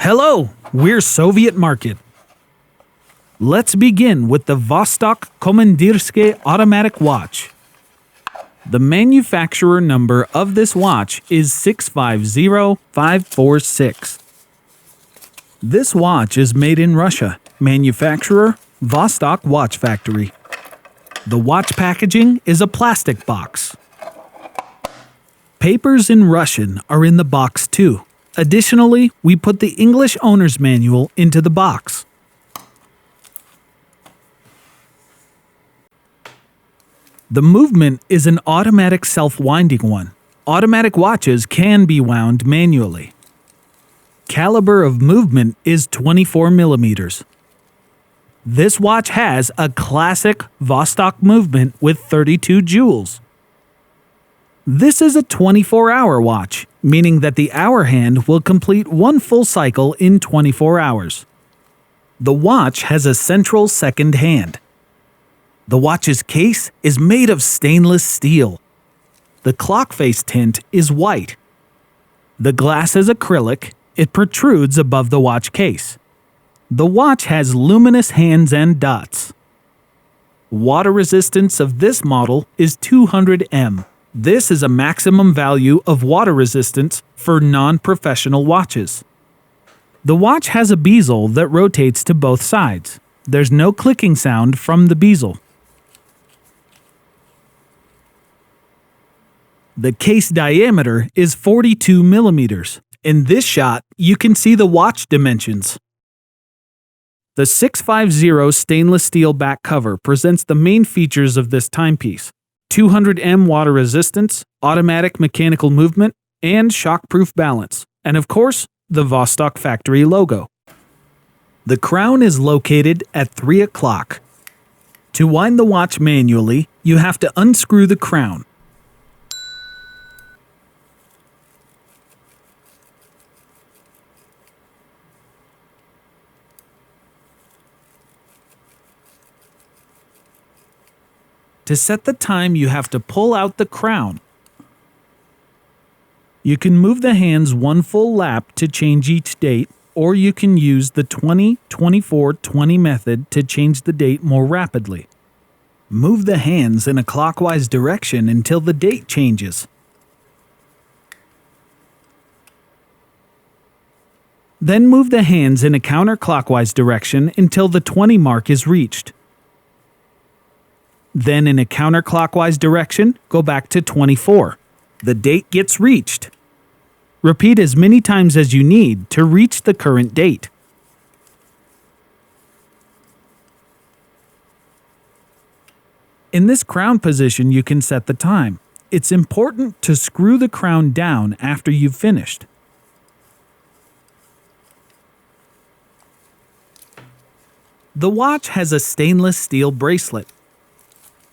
Hello, we're Soviet.Market. Let's begin with the Vostok Komandirskie automatic watch. The manufacturer number of this watch is 650546. This watch is made in Russia. Manufacturer, Vostok Watch Factory. The watch packaging is a plastic box. Papers in Russian are in the box too. Additionally, we put the English owner's manual into the box. The movement is an automatic self-winding one. Automatic watches can be wound manually. Caliber of movement is 24 millimeters. This watch has a classic Vostok movement with 32 jewels. This is a 24-hour watch, meaning that the hour hand will complete one full cycle in 24 hours. The watch has a central second hand. The watch's case is made of stainless steel. The clock face tint is white. The glass is acrylic. It protrudes above the watch case. The watch has luminous hands and dots. Water resistance of this model is 200 m. This is a maximum value of water resistance for non-professional watches. The watch has a bezel that rotates to both sides. There's no clicking sound from the bezel. The case diameter is 42 millimeters. In this shot, you can see the watch dimensions. The 650 stainless steel back cover presents the main features of this timepiece: 200 m water resistance, automatic mechanical movement, and shockproof balance, and of course, the Vostok factory logo. The crown is located at 3 o'clock. To wind the watch manually, you have to unscrew the crown. To set the time, you have to pull out the crown. You can move the hands one full lap to change each date, or you can use the 20-24-20 method to change the date more rapidly. Move the hands in a clockwise direction until the date changes. Then move the hands in a counterclockwise direction until the 20 mark is reached. Then in a counterclockwise direction, go back to 24. The date gets reached. Repeat as many times as you need to reach the current date. In this crown position, you can set the time. It's important to screw the crown down after you've finished. The watch has a stainless steel bracelet.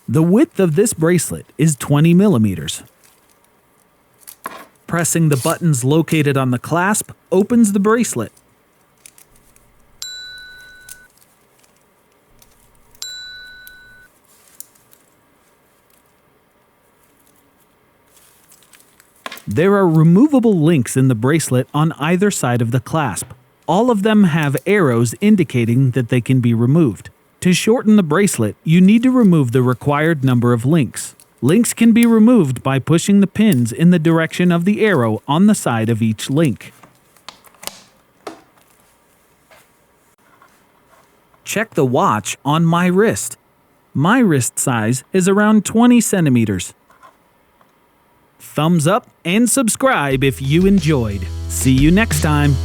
The width of this bracelet is 20 millimeters. Pressing the buttons located on the clasp opens the bracelet. There are removable links in the bracelet on either side of the clasp. All of them have arrows indicating that they can be removed. To shorten the bracelet, you need to remove the required number of links. Links can be removed by pushing the pins in the direction of the arrow on the side of each link. Check the watch on my wrist. My wrist size is around 20 centimeters. Thumbs up and subscribe if you enjoyed. See you next time.